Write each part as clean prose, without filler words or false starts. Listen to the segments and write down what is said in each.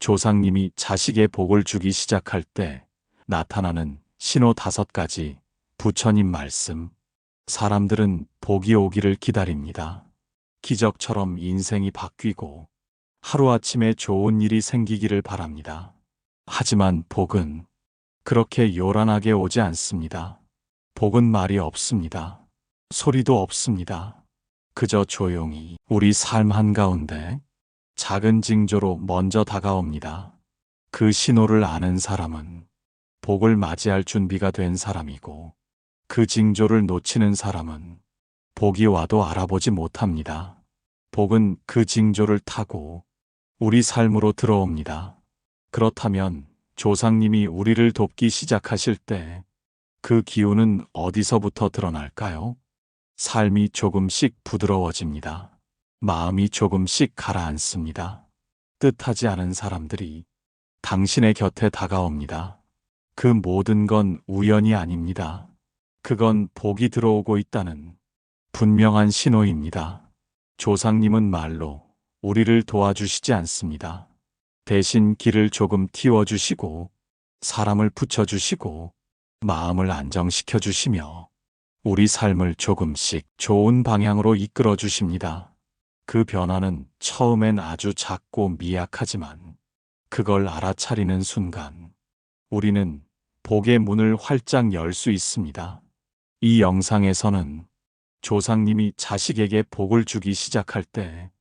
조상님이 자식의 복을 주기 시작할 때 나타나는 신호 5가지. 부처님 말씀. 사람들은 복이 오기를 기다립니다. 기적처럼 인생이 바뀌고 하루아침에 좋은 일이 생기기를 바랍니다. 하지만 복은 그렇게 요란하게 오지 않습니다. 복은 말이 없습니다. 소리도 없습니다. 그저 조용히 우리 삶 한가운데 작은 징조로 먼저 다가옵니다. 그 신호를 아는 사람은 복을 맞이할 준비가 된 사람이고, 그 징조를 놓치는 사람은 복이 와도 알아보지 못합니다. 복은 그 징조를 타고 우리 삶으로 들어옵니다. 그렇다면 조상님이 우리를 돕기 시작하실 때 그 기운은 어디서부터 드러날까요? 삶이 조금씩 부드러워집니다. 마음이 조금씩 가라앉습니다. 뜻하지 않은 사람들이 당신의 곁에 다가옵니다. 그 모든 건 우연이 아닙니다. 그건 복이 들어오고 있다는 분명한 신호입니다. 조상님은 말로 우리를 도와주시지 않습니다. 대신 길을 조금 틔워주시고 사람을 붙여주시고 마음을 안정시켜 주시며 우리 삶을 조금씩 좋은 방향으로 이끌어 주십니다. 그 변화는 처음엔 아주 작고 미약하지만 그걸 알아차리는 순간 우리는 복의 문을 활짝 열 수 있습니다. 이 영상에서는 조상님이 자식에게 복을 주기 시작할 때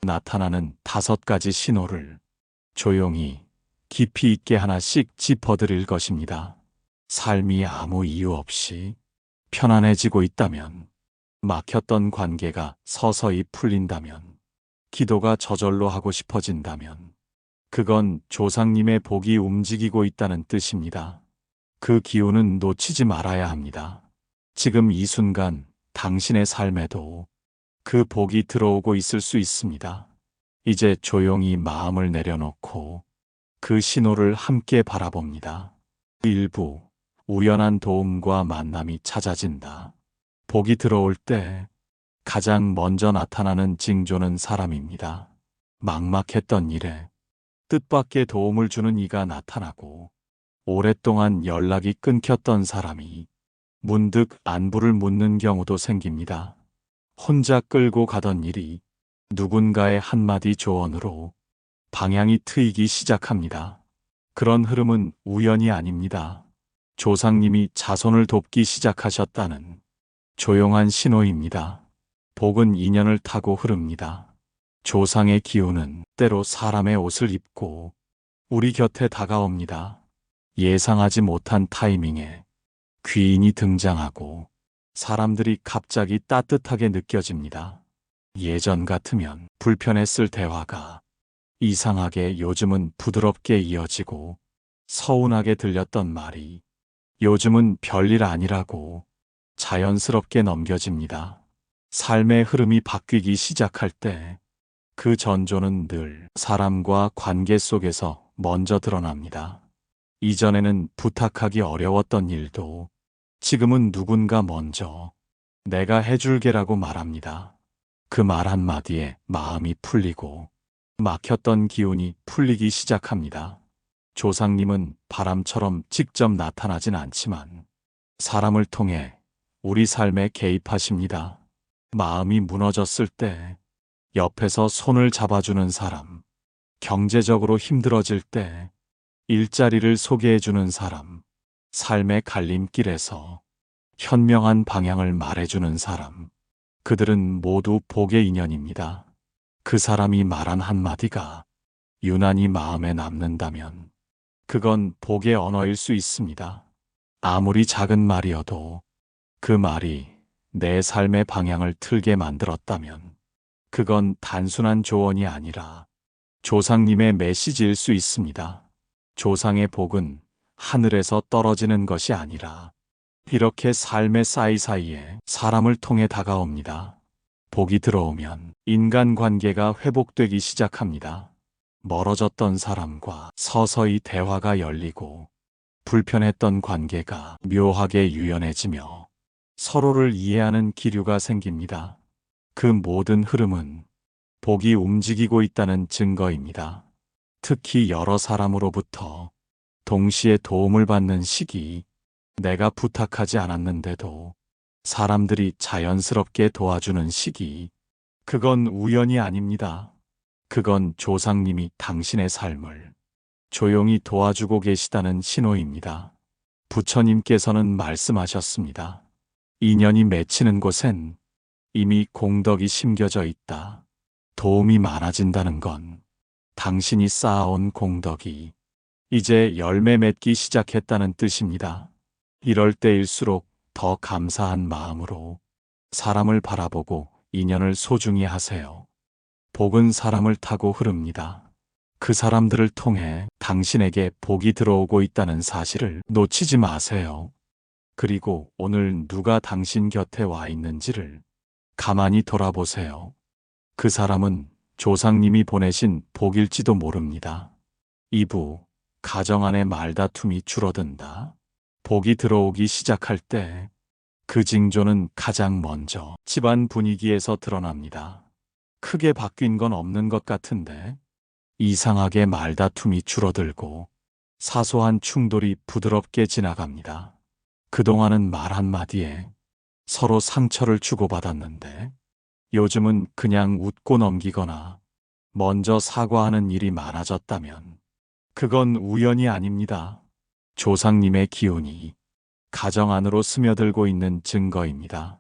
나타나는 5가지 신호를 조용히 깊이 있게 하나씩 짚어드릴 것입니다. 삶이 아무 이유 없이 편안해지고 있다면, 막혔던 관계가 서서히 풀린다면, 기도가 저절로 하고 싶어진다면, 그건 조상님의 복이 움직이고 있다는 뜻입니다. 그 기운은 놓치지 말아야 합니다. 지금 이 순간 당신의 삶에도 그 복이 들어오고 있을 수 있습니다. 이제 조용히 마음을 내려놓고 그 신호를 함께 바라봅니다. 일부 우연한 도움과 만남이 찾아진다. 복이 들어올 때 가장 먼저 나타나는 징조는 사람입니다. 막막했던 일에 뜻밖의 도움을 주는 이가 나타나고, 오랫동안 연락이 끊겼던 사람이 문득 안부를 묻는 경우도 생깁니다. 혼자 끌고 가던 일이 누군가의 한마디 조언으로 방향이 트이기 시작합니다. 그런 흐름은 우연이 아닙니다. 조상님이 자손을 돕기 시작하셨다는 조용한 신호입니다. 복은 인연을 타고 흐릅니다. 조상의 기운은 때로 사람의 옷을 입고 우리 곁에 다가옵니다. 예상하지 못한 타이밍에 귀인이 등장하고 사람들이 갑자기 따뜻하게 느껴집니다. 예전 같으면 불편했을 대화가 이상하게 요즘은 부드럽게 이어지고, 서운하게 들렸던 말이 요즘은 별일 아니라고 자연스럽게 넘겨집니다. 삶의 흐름이 바뀌기 시작할 때 그 전조는 늘 사람과 관계 속에서 먼저 드러납니다. 이전에는 부탁하기 어려웠던 일도 지금은 누군가 먼저 내가 해줄게라고 말합니다. 그 말 한마디에 마음이 풀리고 막혔던 기운이 풀리기 시작합니다. 조상님은 바람처럼 직접 나타나진 않지만 사람을 통해 우리 삶에 개입하십니다. 마음이 무너졌을 때 옆에서 손을 잡아주는 사람, 경제적으로 힘들어질 때 일자리를 소개해주는 사람, 삶의 갈림길에서 현명한 방향을 말해주는 사람, 그들은 모두 복의 인연입니다. 그 사람이 말한 한마디가 유난히 마음에 남는다면 그건 복의 언어일 수 있습니다. 아무리 작은 말이어도 그 말이 내 삶의 방향을 틀게 만들었다면 그건 단순한 조언이 아니라 조상님의 메시지일 수 있습니다. 조상의 복은 하늘에서 떨어지는 것이 아니라 이렇게 삶의 사이사이에 사람을 통해 다가옵니다. 복이 들어오면 인간관계가 회복되기 시작합니다. 멀어졌던 사람과 서서히 대화가 열리고, 불편했던 관계가 묘하게 유연해지며 서로를 이해하는 기류가 생깁니다. 그 모든 흐름은 복이 움직이고 있다는 증거입니다. 특히 여러 사람으로부터 동시에 도움을 받는 시기, 내가 부탁하지 않았는데도 사람들이 자연스럽게 도와주는 시기, 그건 우연이 아닙니다. 그건 조상님이 당신의 삶을 조용히 도와주고 계시다는 신호입니다. 부처님께서는 말씀하셨습니다. 인연이 맺히는 곳엔 이미 공덕이 심겨져 있다. 도움이 많아진다는 건 당신이 쌓아온 공덕이 이제 열매 맺기 시작했다는 뜻입니다. 이럴 때일수록 더 감사한 마음으로 사람을 바라보고 인연을 소중히 하세요. 복은 사람을 타고 흐릅니다. 그 사람들을 통해 당신에게 복이 들어오고 있다는 사실을 놓치지 마세요. 그리고 오늘 누가 당신 곁에 와 있는지를 가만히 돌아보세요. 그 사람은 조상님이 보내신 복일지도 모릅니다. 2부, 가정 안의 말다툼이 줄어든다. 복이 들어오기 시작할 때 그 징조는 가장 먼저 집안 분위기에서 드러납니다. 크게 바뀐 건 없는 것 같은데 이상하게 말다툼이 줄어들고 사소한 충돌이 부드럽게 지나갑니다. 그동안은 말 한마디에 서로 상처를 주고받았는데 요즘은 그냥 웃고 넘기거나 먼저 사과하는 일이 많아졌다면 그건 우연이 아닙니다. 조상님의 기운이 가정 안으로 스며들고 있는 증거입니다.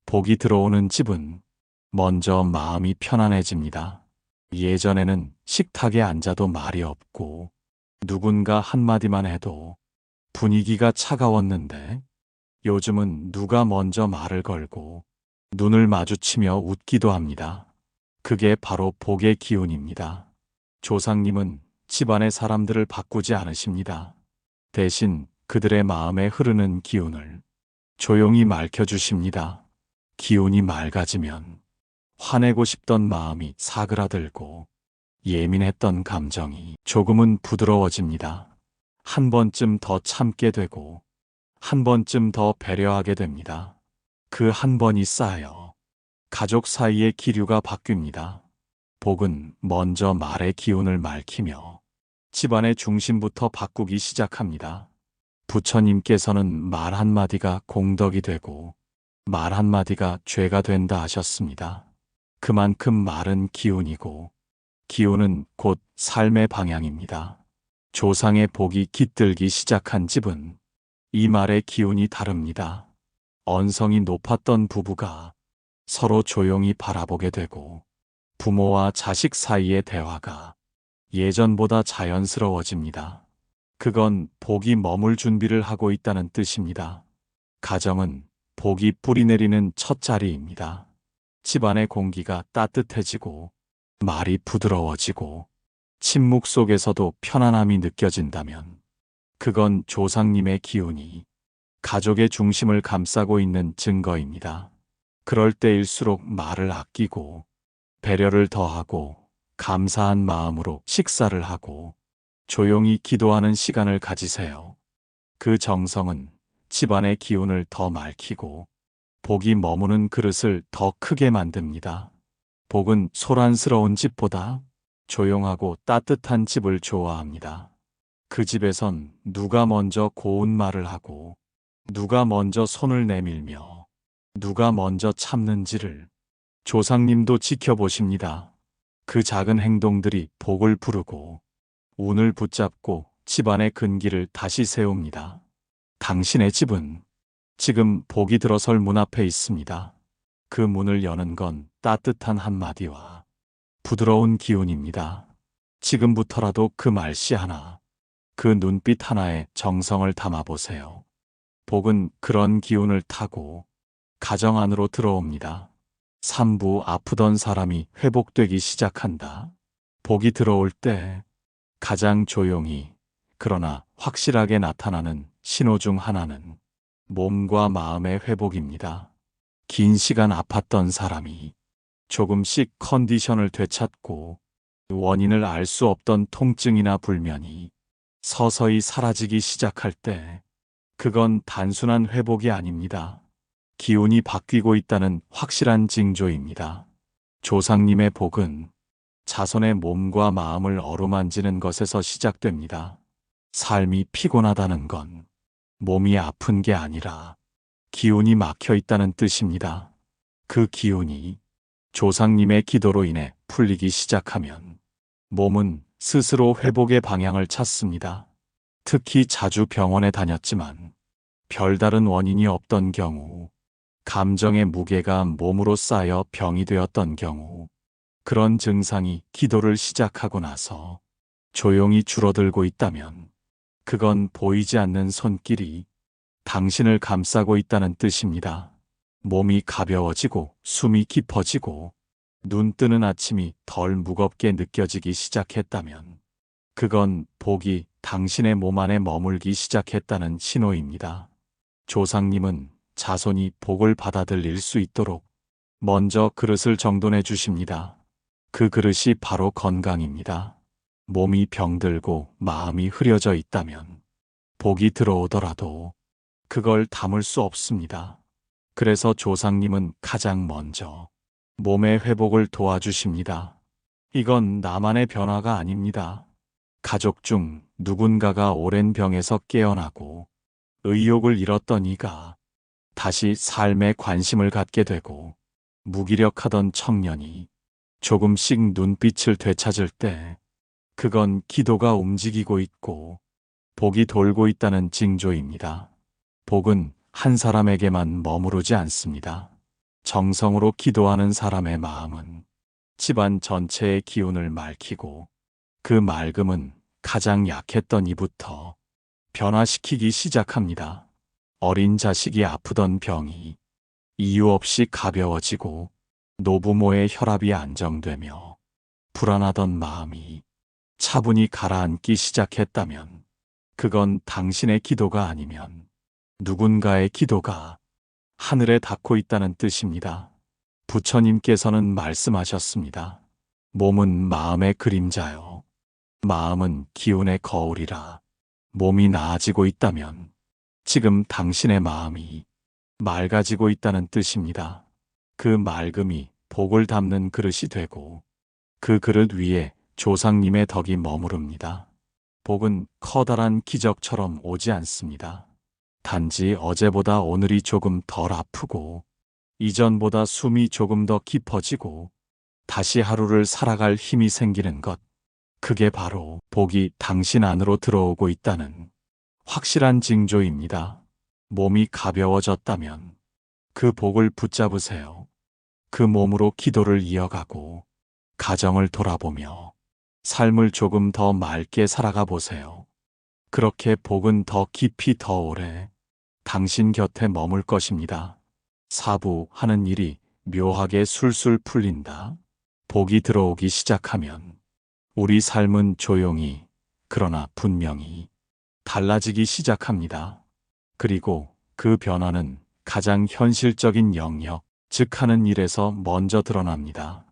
복이 들어오는 집은 먼저 마음이 편안해집니다. 예전에는 식탁에 앉아도 말이 없고 누군가 한마디만 해도 분위기가 차가웠는데 요즘은 누가 먼저 말을 걸고 눈을 마주치며 웃기도 합니다. 그게 바로 복의 기운입니다. 조상님은 집안의 사람들을 바꾸지 않으십니다. 대신 그들의 마음에 흐르는 기운을 조용히 맑혀주십니다. 기운이 맑아지면 화내고 싶던 마음이 사그라들고 예민했던 감정이 조금은 부드러워집니다. 한 번쯤 더 참게 되고 한 번쯤 더 배려하게 됩니다. 그 한 번이 쌓여 가족 사이의 기류가 바뀝니다. 복은 먼저 말의 기운을 맑히며 집안의 중심부터 바꾸기 시작합니다. 부처님께서는 말 한마디가 공덕이 되고 말 한마디가 죄가 된다 하셨습니다. 그만큼 말은 기운이고 기운은 곧 삶의 방향입니다. 조상의 복이 깃들기 시작한 집은 이 말의 기운이 다릅니다. 언성이 높았던 부부가 서로 조용히 바라보게 되고 부모와 자식 사이의 대화가 예전보다 자연스러워집니다. 그건 복이 머물 준비를 하고 있다는 뜻입니다. 가정은 복이 뿌리내리는 첫 자리입니다. 집안의 공기가 따뜻해지고 말이 부드러워지고 침묵 속에서도 편안함이 느껴진다면 그건 조상님의 기운이 가족의 중심을 감싸고 있는 증거입니다. 그럴 때일수록 말을 아끼고 배려를 더하고 감사한 마음으로 식사를 하고 조용히 기도하는 시간을 가지세요. 그 정성은 집안의 기운을 더 맑히고 복이 머무는 그릇을 더 크게 만듭니다. 복은 소란스러운 집보다 조용하고 따뜻한 집을 좋아합니다. 그 집에선 누가 먼저 고운 말을 하고 누가 먼저 손을 내밀며 누가 먼저 참는지를 조상님도 지켜보십니다. 그 작은 행동들이 복을 부르고 운을 붙잡고 집안의 근기를 다시 세웁니다. 당신의 집은 지금 복이 들어설 문 앞에 있습니다. 그 문을 여는 건 따뜻한 한마디와 부드러운 기운입니다. 지금부터라도 그 말씨 하나, 그 눈빛 하나에 정성을 담아보세요. 복은 그런 기운을 타고 가정 안으로 들어옵니다. 3부, 아프던 사람이 회복되기 시작한다. 복이 들어올 때 가장 조용히 그러나 확실하게 나타나는 신호 중 하나는 몸과 마음의 회복입니다. 긴 시간 아팠던 사람이 조금씩 컨디션을 되찾고 원인을 알 수 없던 통증이나 불면이 서서히 사라지기 시작할 때 그건 단순한 회복이 아닙니다. 기운이 바뀌고 있다는 확실한 징조입니다. 조상님의 복은 자손의 몸과 마음을 어루만지는 것에서 시작됩니다. 삶이 피곤하다는 건 몸이 아픈 게 아니라 기운이 막혀 있다는 뜻입니다. 그 기운이 조상님의 기도로 인해 풀리기 시작하면 몸은 스스로 회복의 방향을 찾습니다. 특히 자주 병원에 다녔지만 별다른 원인이 없던 경우, 감정의 무게가 몸으로 쌓여 병이 되었던 경우, 그런 증상이 기도를 시작하고 나서 조용히 줄어들고 있다면 그건 보이지 않는 손길이 당신을 감싸고 있다는 뜻입니다. 몸이 가벼워지고 숨이 깊어지고 눈 뜨는 아침이 덜 무겁게 느껴지기 시작했다면 그건 복이 당신의 몸 안에 머물기 시작했다는 신호입니다. 조상님은 자손이 복을 받아들일 수 있도록 먼저 그릇을 정돈해 주십니다. 그 그릇이 바로 건강입니다. 몸이 병들고 마음이 흐려져 있다면 복이 들어오더라도 그걸 담을 수 없습니다. 그래서 조상님은 가장 먼저 몸의 회복을 도와주십니다. 이건 나만의 변화가 아닙니다. 가족 중 누군가가 오랜 병에서 깨어나고 의욕을 잃었던 이가 다시 삶에 관심을 갖게 되고 무기력하던 청년이 조금씩 눈빛을 되찾을 때 그건 기도가 움직이고 있고 복이 돌고 있다는 징조입니다. 복은 한 사람에게만 머무르지 않습니다. 정성으로 기도하는 사람의 마음은 집안 전체의 기운을 맑히고 그 맑음은 가장 약했던 이부터 변화시키기 시작합니다. 어린 자식이 아프던 병이 이유 없이 가벼워지고 노부모의 혈압이 안정되며 불안하던 마음이 차분히 가라앉기 시작했다면 그건 당신의 기도가 아니면 누군가의 기도가 하늘에 닿고 있다는 뜻입니다. 부처님께서는 말씀하셨습니다. 몸은 마음의 그림자요. 마음은 기운의 거울이라. 몸이 나아지고 있다면 지금 당신의 마음이 맑아지고 있다는 뜻입니다. 그 맑음이 복을 담는 그릇이 되고 그 그릇 위에 조상님의 덕이 머무릅니다. 복은 커다란 기적처럼 오지 않습니다. 단지 어제보다 오늘이 조금 덜 아프고 이전보다 숨이 조금 더 깊어지고 다시 하루를 살아갈 힘이 생기는 것. 그게 바로 복이 당신 안으로 들어오고 있다는 확실한 징조입니다. 몸이 가벼워졌다면 그 복을 붙잡으세요. 그 몸으로 기도를 이어가고 가정을 돌아보며 삶을 조금 더 맑게 살아가 보세요. 그렇게 복은 더 깊이 더 오래 당신 곁에 머물 것입니다. 사부하는 일이 묘하게 술술 풀린다. 복이 들어오기 시작하면 우리 삶은 조용히 그러나 분명히 달라지기 시작합니다. 그리고 그 변화는 가장 현실적인 영역, 즉 하는 일에서 먼저 드러납니다.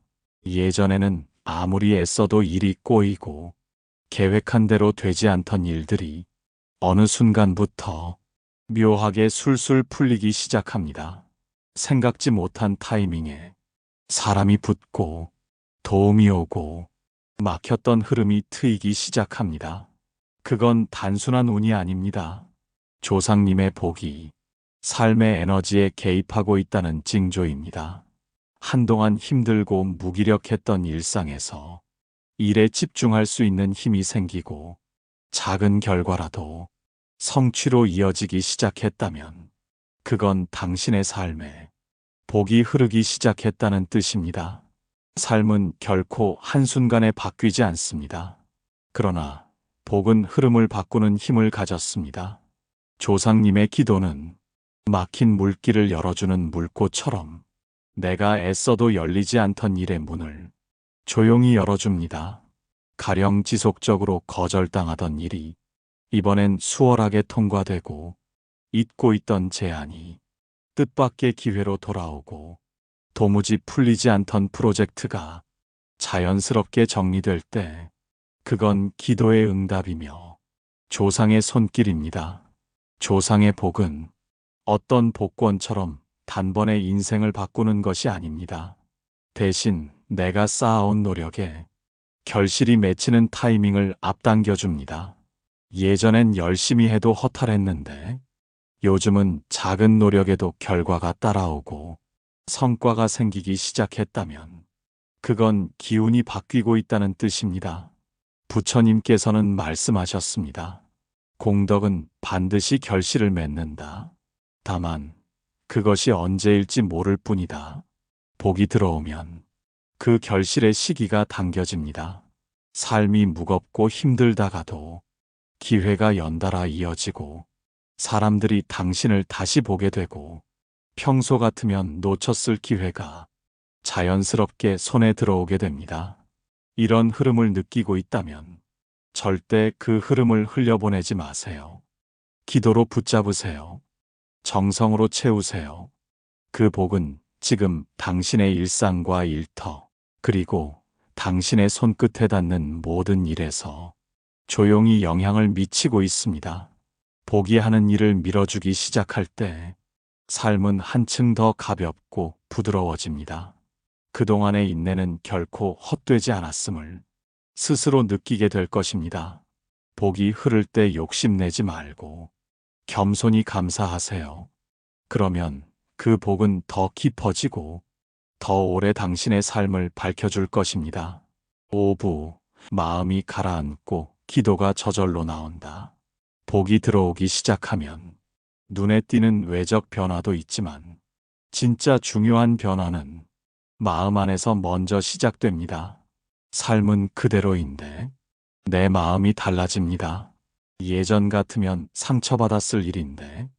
예전에는 아무리 애써도 일이 꼬이고 계획한 대로 되지 않던 일들이 어느 순간부터 묘하게 술술 풀리기 시작합니다. 생각지 못한 타이밍에 사람이 붙고 도움이 오고 막혔던 흐름이 트이기 시작합니다. 그건 단순한 운이 아닙니다. 조상님의 복이 삶의 에너지에 개입하고 있다는 징조입니다. 한동안 힘들고 무기력했던 일상에서 일에 집중할 수 있는 힘이 생기고 작은 결과라도 성취로 이어지기 시작했다면 그건 당신의 삶에 복이 흐르기 시작했다는 뜻입니다. 삶은 결코 한순간에 바뀌지 않습니다. 그러나 복은 흐름을 바꾸는 힘을 가졌습니다. 조상님의 기도는 막힌 물길을 열어주는 물꽃처럼 내가 애써도 열리지 않던 일의 문을 조용히 열어줍니다. 가령 지속적으로 거절당하던 일이 이번엔 수월하게 통과되고 잊고 있던 제안이 뜻밖의 기회로 돌아오고 도무지 풀리지 않던 프로젝트가 자연스럽게 정리될 때 그건 기도의 응답이며 조상의 손길입니다. 조상의 복은 어떤 복권처럼 단번에 인생을 바꾸는 것이 아닙니다. 대신 내가 쌓아온 노력에 결실이 맺히는 타이밍을 앞당겨 줍니다. 예전엔 열심히 해도 허탈했는데 요즘은 작은 노력에도 결과가 따라오고 성과가 생기기 시작했다면 그건 기운이 바뀌고 있다는 뜻입니다. 부처님께서는 말씀하셨습니다. 공덕은 반드시 결실을 맺는다. 다만 그것이 언제일지 모를 뿐이다. 복이 들어오면 그 결실의 시기가 당겨집니다. 삶이 무겁고 힘들다가도 기회가 연달아 이어지고 사람들이 당신을 다시 보게 되고 평소 같으면 놓쳤을 기회가 자연스럽게 손에 들어오게 됩니다. 이런 흐름을 느끼고 있다면 절대 그 흐름을 흘려보내지 마세요. 기도로 붙잡으세요. 정성으로 채우세요. 그 복은 지금 당신의 일상과 일터, 그리고 당신의 손끝에 닿는 모든 일에서 조용히 영향을 미치고 있습니다. 복이 하는 일을 밀어주기 시작할 때 삶은 한층 더 가볍고 부드러워집니다. 그동안의 인내는 결코 헛되지 않았음을 스스로 느끼게 될 것입니다. 복이 흐를 때 욕심내지 말고 겸손히 감사하세요. 그러면 그 복은 더 깊어지고 더 오래 당신의 삶을 밝혀줄 것입니다. 오부, 마음이 가라앉고 기도가 저절로 나온다. 복이 들어오기 시작하면 눈에 띄는 외적 변화도 있지만 진짜 중요한 변화는 마음 안에서 먼저 시작됩니다. 삶은 그대로인데 내 마음이 달라집니다. 예전 같으면 상처받았을 일인데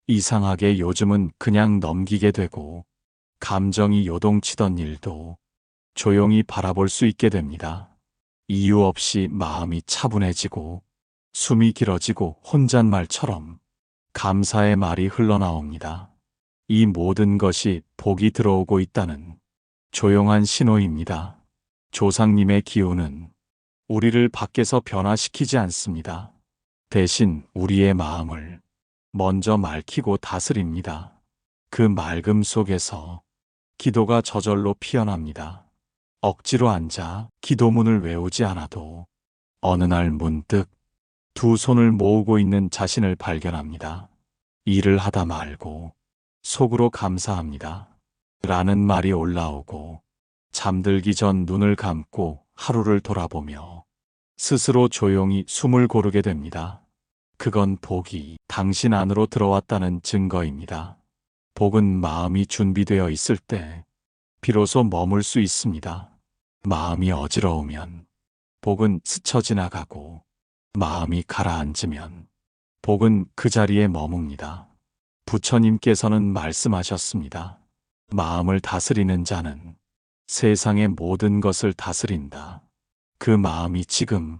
이상하게 요즘은 그냥 넘기게 되고 감정이 요동치던 일도 조용히 바라볼 수 있게 됩니다. 이유 없이 마음이 차분해지고 숨이 길어지고 혼잣말처럼 감사의 말이 흘러나옵니다. 이 모든 것이 복이 들어오고 있다는 조용한 신호입니다. 조상님의 기운은 우리를 밖에서 변화시키지 않습니다. 대신 우리의 마음을 먼저 맑히고 다스립니다. 그 맑음 속에서 기도가 저절로 피어납니다. 억지로 앉아 기도문을 외우지 않아도 어느 날 문득 두 손을 모으고 있는 자신을 발견합니다. 일을 하다 말고 속으로 감사합니다. 라는 말이 올라오고 잠들기 전 눈을 감고 하루를 돌아보며 스스로 조용히 숨을 고르게 됩니다. 그건 복이 당신 안으로 들어왔다는 증거입니다. 복은 마음이 준비되어 있을 때 비로소 머물 수 있습니다. 마음이 어지러우면 복은 스쳐 지나가고 마음이 가라앉으면 복은 그 자리에 머뭅니다. 부처님께서는 말씀하셨습니다. 마음을 다스리는 자는 세상의 모든 것을 다스린다. 그 마음이 지금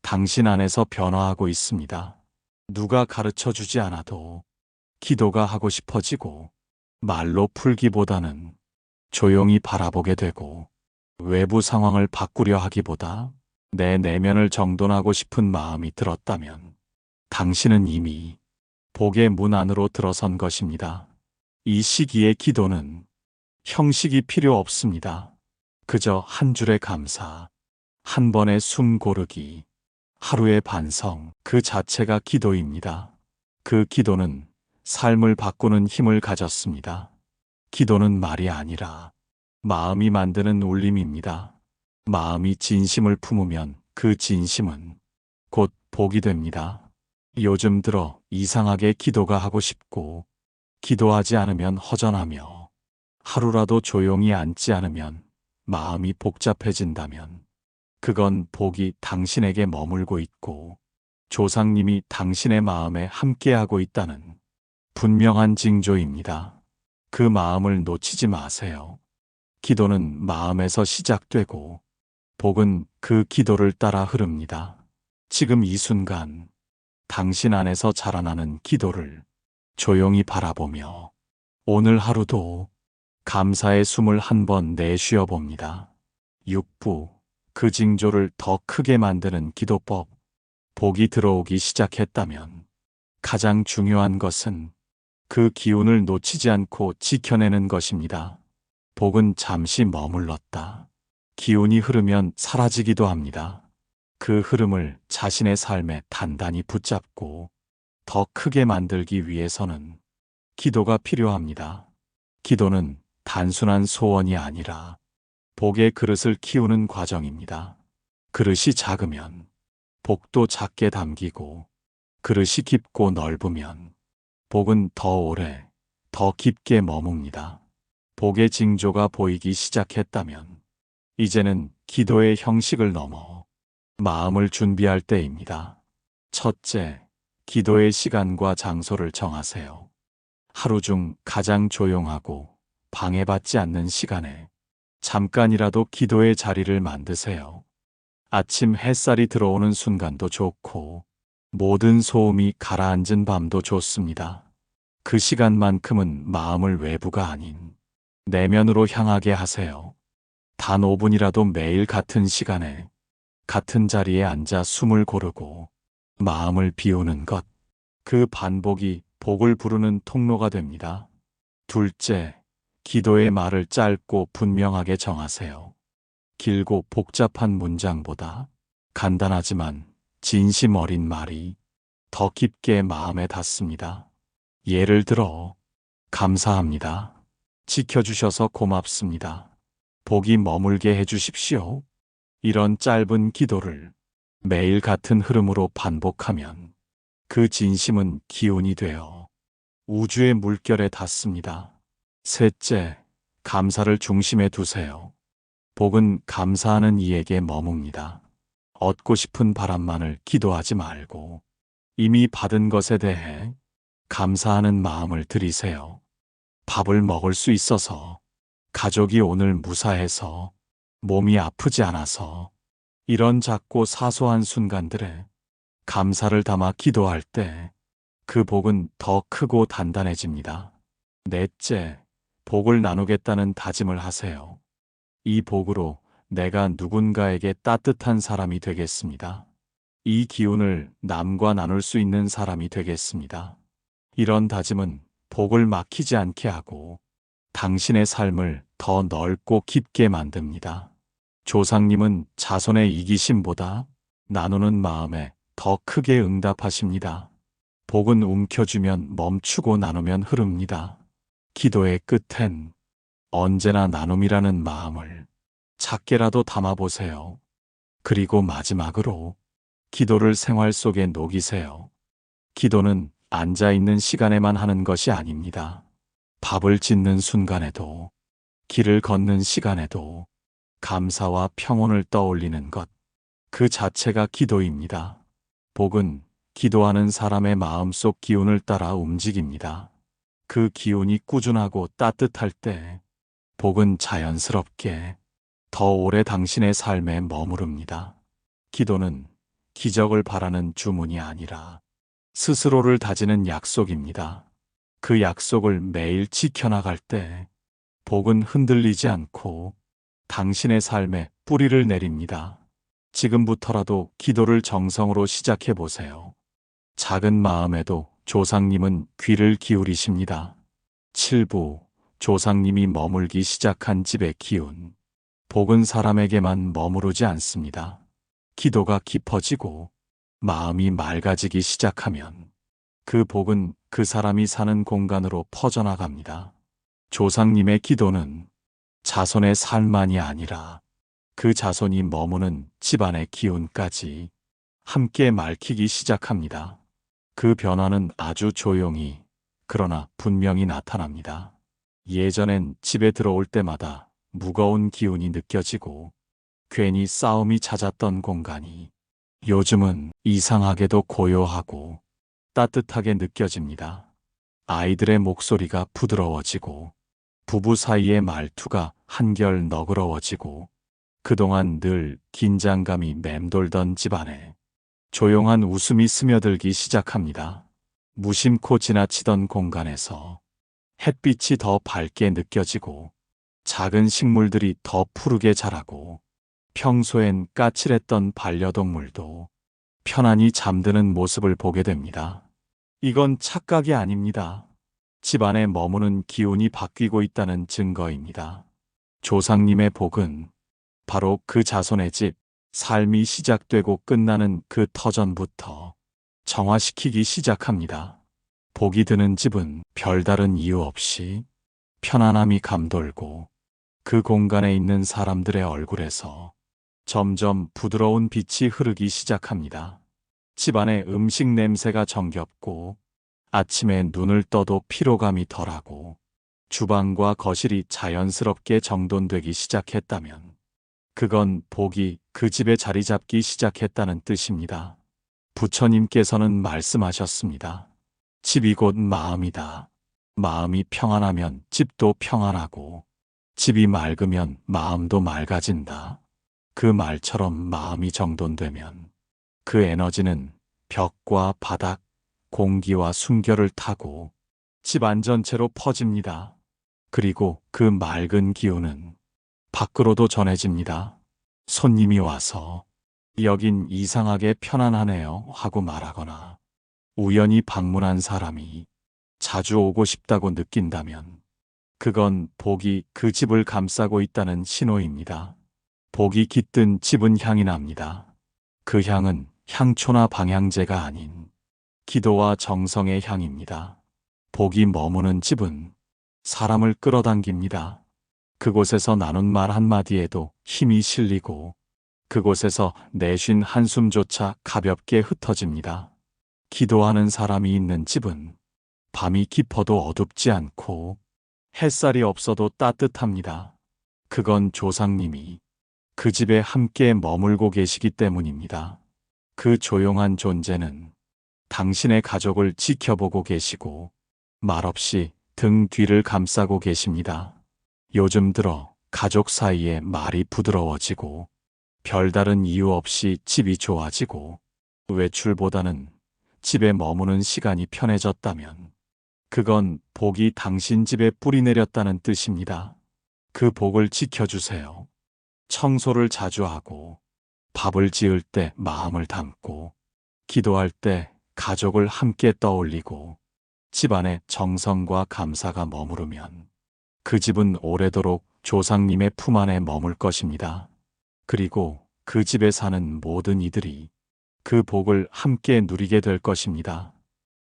당신 안에서 변화하고 있습니다. 누가 가르쳐 주지 않아도 기도가 하고 싶어지고 말로 풀기보다는 조용히 바라보게 되고 외부 상황을 바꾸려 하기보다 내 내면을 정돈하고 싶은 마음이 들었다면 당신은 이미 복의 문 안으로 들어선 것입니다. 이 시기의 기도는 형식이 필요 없습니다. 그저 한 줄의 감사, 한 번의 숨 고르기, 하루의 반성, 그 자체가 기도입니다. 그 기도는 삶을 바꾸는 힘을 가졌습니다. 기도는 말이 아니라 마음이 만드는 울림입니다. 마음이 진심을 품으면 그 진심은 곧 복이 됩니다. 요즘 들어 이상하게 기도가 하고 싶고 기도하지 않으면 허전하며 하루라도 조용히 앉지 않으면 마음이 복잡해진다면 그건 복이 당신에게 머물고 있고 조상님이 당신의 마음에 함께하고 있다는 분명한 징조입니다. 그 마음을 놓치지 마세요. 기도는 마음에서 시작되고 복은 그 기도를 따라 흐릅니다. 지금 이 순간 당신 안에서 자라나는 기도를 조용히 바라보며 오늘 하루도 감사의 숨을 한 번 내쉬어 봅니다. 6부, 그 징조를 더 크게 만드는 기도법. 복이 들어오기 시작했다면 가장 중요한 것은 그 기운을 놓치지 않고 지켜내는 것입니다. 복은 잠시 머물렀다. 기운이 흐르면 사라지기도 합니다. 그 흐름을 자신의 삶에 단단히 붙잡고 더 크게 만들기 위해서는 기도가 필요합니다. 기도는 단순한 소원이 아니라 복의 그릇을 키우는 과정입니다. 그릇이 작으면 복도 작게 담기고, 그릇이 깊고 넓으면 복은 더 오래, 더 깊게 머뭅니다. 복의 징조가 보이기 시작했다면 이제는 기도의 형식을 넘어 마음을 준비할 때입니다. 첫째, 기도의 시간과 장소를 정하세요. 하루 중 가장 조용하고 방해받지 않는 시간에 잠깐이라도 기도의 자리를 만드세요. 아침 햇살이 들어오는 순간도 좋고, 모든 소음이 가라앉은 밤도 좋습니다. 그 시간만큼은 마음을 외부가 아닌 내면으로 향하게 하세요. 단 5분이라도 매일 같은 시간에, 같은 자리에 앉아 숨을 고르고 마음을 비우는 것, 그 반복이 복을 부르는 통로가 됩니다. 둘째, 기도의 말을 짧고 분명하게 정하세요. 길고 복잡한 문장보다 간단하지만 진심 어린 말이 더 깊게 마음에 닿습니다. 예를 들어, 감사합니다. 지켜주셔서 고맙습니다. 복이 머물게 해주십시오. 이런 짧은 기도를 매일 같은 흐름으로 반복하면 그 진심은 기운이 되어 우주의 물결에 닿습니다. 셋째, 감사를 중심에 두세요. 복은 감사하는 이에게 머뭅니다. 얻고 싶은 바람만을 기도하지 말고 이미 받은 것에 대해 감사하는 마음을 들이세요. 밥을 먹을 수 있어서, 가족이 오늘 무사해서, 몸이 아프지 않아서, 이런 작고 사소한 순간들에 감사를 담아 기도할 때 그 복은 더 크고 단단해집니다. 넷째, 복을 나누겠다는 다짐을 하세요. 이 복으로 내가 누군가에게 따뜻한 사람이 되겠습니다. 이 기운을 남과 나눌 수 있는 사람이 되겠습니다. 이런 다짐은 복을 막히지 않게 하고 당신의 삶을 더 넓고 깊게 만듭니다. 조상님은 자손의 이기심보다 나누는 마음에 더 크게 응답하십니다. 복은 움켜쥐면 멈추고 나누면 흐릅니다. 기도의 끝엔 언제나 나눔이라는 마음을 작게라도 담아보세요. 그리고 마지막으로 기도를 생활 속에 녹이세요. 기도는 앉아있는 시간에만 하는 것이 아닙니다. 밥을 짓는 순간에도, 길을 걷는 시간에도 감사와 평온을 떠올리는 것, 그 자체가 기도입니다. 복은 기도하는 사람의 마음속 기운을 따라 움직입니다. 그 기운이 꾸준하고 따뜻할 때 복은 자연스럽게 더 오래 당신의 삶에 머무릅니다. 기도는 기적을 바라는 주문이 아니라 스스로를 다지는 약속입니다. 그 약속을 매일 지켜나갈 때 복은 흔들리지 않고 당신의 삶에 뿌리를 내립니다. 지금부터라도 기도를 정성으로 시작해 보세요. 작은 마음에도 조상님은 귀를 기울이십니다. 7부, 조상님이 머물기 시작한 집의 기운. 복은 사람에게만 머무르지 않습니다. 기도가 깊어지고 마음이 맑아지기 시작하면 그 복은 그 사람이 사는 공간으로 퍼져나갑니다. 조상님의 기도는 자손의 삶만이 아니라 그 자손이 머무는 집안의 기운까지 함께 맑히기 시작합니다. 그 변화는 아주 조용히, 그러나 분명히 나타납니다. 예전엔 집에 들어올 때마다 무거운 기운이 느껴지고 괜히 싸움이 잦았던 공간이 요즘은 이상하게도 고요하고 따뜻하게 느껴집니다. 아이들의 목소리가 부드러워지고 부부 사이의 말투가 한결 너그러워지고 그동안 늘 긴장감이 맴돌던 집안에 조용한 웃음이 스며들기 시작합니다. 무심코 지나치던 공간에서 햇빛이 더 밝게 느껴지고 작은 식물들이 더 푸르게 자라고 평소엔 까칠했던 반려동물도 편안히 잠드는 모습을 보게 됩니다. 이건 착각이 아닙니다. 집안에 머무는 기운이 바뀌고 있다는 증거입니다. 조상님의 복은 바로 그 자손의 집, 삶이 시작되고 끝나는 그 터전부터 정화시키기 시작합니다. 복이 드는 집은 별다른 이유 없이 편안함이 감돌고 그 공간에 있는 사람들의 얼굴에서 점점 부드러운 빛이 흐르기 시작합니다. 집안의 음식 냄새가 정겹고 아침에 눈을 떠도 피로감이 덜하고 주방과 거실이 자연스럽게 정돈되기 시작했다면 그건 복이 그 집에 자리 잡기 시작했다는 뜻입니다. 부처님께서는 말씀하셨습니다. 집이 곧 마음이다. 마음이 평안하면 집도 평안하고 집이 맑으면 마음도 맑아진다. 그 말처럼 마음이 정돈되면 그 에너지는 벽과 바닥, 공기와 숨결을 타고 집안 전체로 퍼집니다. 그리고 그 맑은 기운은 밖으로도 전해집니다. 손님이 와서 여긴 이상하게 편안하네요 하고 말하거나 우연히 방문한 사람이 자주 오고 싶다고 느낀다면 그건 복이 그 집을 감싸고 있다는 신호입니다. 복이 깃든 집은 향이 납니다. 그 향은 향초나 방향제가 아닌 기도와 정성의 향입니다. 복이 머무는 집은 사람을 끌어당깁니다. 그곳에서 나눈 말 한마디에도 힘이 실리고 그곳에서 내쉰 한숨조차 가볍게 흩어집니다. 기도하는 사람이 있는 집은 밤이 깊어도 어둡지 않고 햇살이 없어도 따뜻합니다. 그건 조상님이 그 집에 함께 머물고 계시기 때문입니다. 그 조용한 존재는 당신의 가족을 지켜보고 계시고 말없이 등 뒤를 감싸고 계십니다. 요즘 들어 가족 사이에 말이 부드러워지고 별다른 이유 없이 집이 좋아지고 외출보다는 집에 머무는 시간이 편해졌다면 그건 복이 당신 집에 뿌리 내렸다는 뜻입니다. 그 복을 지켜주세요. 청소를 자주 하고 밥을 지을 때 마음을 담고 기도할 때 가족을 함께 떠올리고 집안에 정성과 감사가 머무르면 그 집은 오래도록 조상님의 품 안에 머물 것입니다. 그리고 그 집에 사는 모든 이들이 그 복을 함께 누리게 될 것입니다.